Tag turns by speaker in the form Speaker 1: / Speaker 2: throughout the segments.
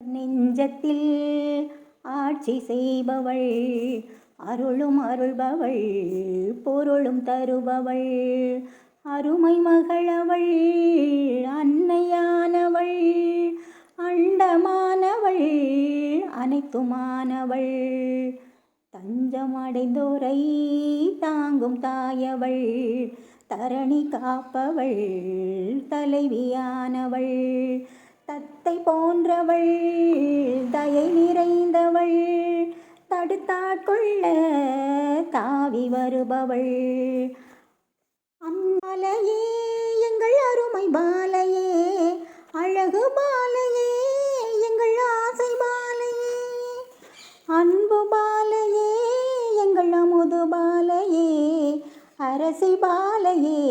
Speaker 1: நெஞ்சத்தில் ஆட்சி செய்பவள், அருளும் அருள்பவள், பொருளும் தருபவள், அருமை மகளவள், அன்னையானவள், அண்டமானவள், அனைத்துமானவள், தஞ்சமடைந்தோரை தாங்கும் தாயவள், தரணி காப்பவள், தலைவியானவள், தத்தை போன்றவள், தயை நிறைந்தவள், தடுத்தாட்கொள்ள தாவி வருபவள், அம்பாலையே எங்கள் அருமை பாலையே, அழகு பாலையே எங்கள் ஆசை பாலையே, அன்பு பாலையே எங்கள் அமுது பாலையே, அரசி பாலையே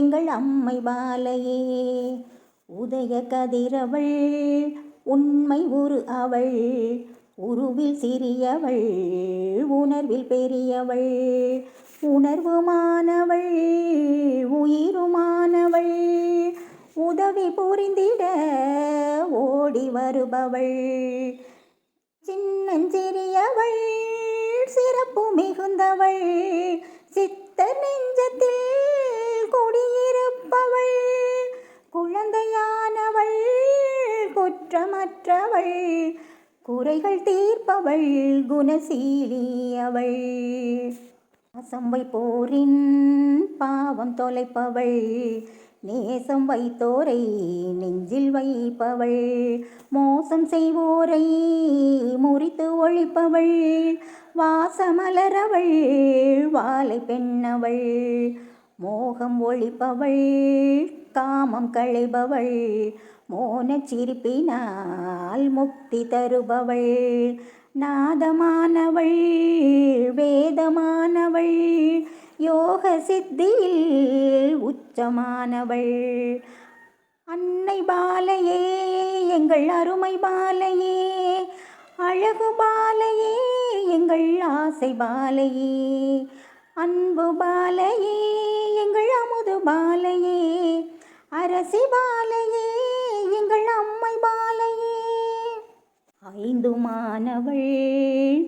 Speaker 1: எங்கள் அம்மை பாலையே, உதய கதிரவள் உண்மை உரு அவள், உருவில் சிறியவள், உணர்வில் பெரியவள், உணர்வுமானவள், உயிருமானவள், உதவி புரிந்திட ஓடி வருபவள், சின்னஞ்சிறியவள், சிறப்பு மிகுந்தவள், சித்தர் நெஞ்சத்தில் குடியிருப்பவள், குழந்தையானவள், குற்றமற்றவள், குறைகள் தீர்ப்பவள், குணசீலியவள், பாசம் வைப்போரின் பாவம் தொலைப்பவள், நேசம் வைத்தோரை நெஞ்சில் வைப்பவள், மோசம் செய்வோரை முறித்து ஒழிப்பவள், வாசமலரவள், வாழை பெண்ணவள், மோகம் ஒழிப்பவள், காமம் களைபவள், மோனச் சிரிப்பினால் முக்தி தருபவள், நாதமானவள், வேதமானவள், யோக சித்தியில் உச்சமானவள், அன்னை பாலையே எங்கள் அருமை பாலையே, அழகு பாலையே எங்கள் ஆசை பாலையே, அன்பு பாலையே எங்கள் அமுது பாலையே, அரசி பாலையே எங்கள் அம்மை பாலையே, ஐந்துமானவள்,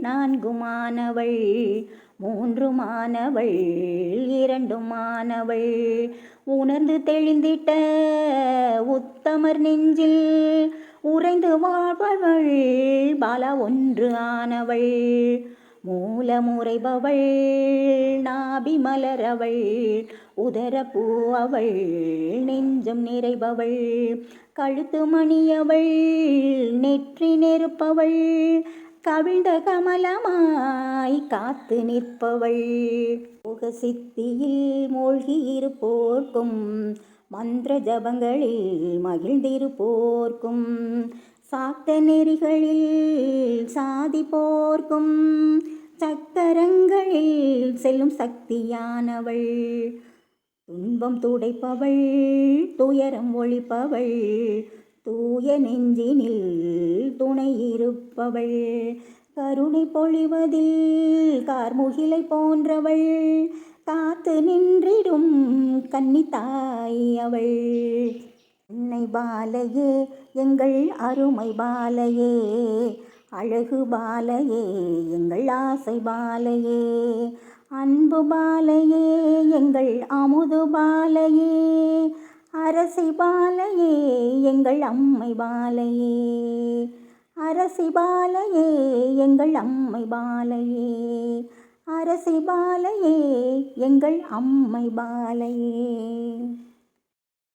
Speaker 1: நான்குமானவள், மூன்றுமானவள், இரண்டுமானவள், உணர்ந்து தெளிந்திட்ட உத்தமர் நெஞ்சில் உறைந்து வாழ்பவள், பால ஒன்று ஆனவள், மூலமுறைபவள், நாபி மலரவள், உதரப்பூ அவள், நெஞ்சம் நிறைபவள், கழுத்து மணியவள், நெற்றி நெருப்பவள், கவிழ்ந்த கமலமாய் காத்து நிற்பவள், யோக சித்தியில் மூழ்கி இருப்போர்க்கும், மந்திர ஜபங்களில் மகிழ்ந்திருப்போர்க்கும், சாக்த நெறிகளில் சாதிப்போர்க்கும், சக்கரங்களில் செல்லும் சக்தியானவள், துன்பம் துடைப்பவள், துயரம் ஒழிப்பவள், தூய நெஞ்சினில் துணை இருப்பவள், கருணை பொழிவதில் கார்முகிலை போன்றவள், காத்து நின்றிடும் கன்னித்தாய் அவள், அன்னை பாலையே எங்கள் அருமை பாலையே, அழகு பாலையே எங்கள் ஆசை பாலையே, அன்பு பாலையே எங்கள் அமுது பாலையே, அரசி பாலையே எங்கள் அம்மை பாலையே, அரசி பாலையே எங்கள் அம்மை பாலையே, அரசி பாலையே எங்கள் அம்மை பாலையே.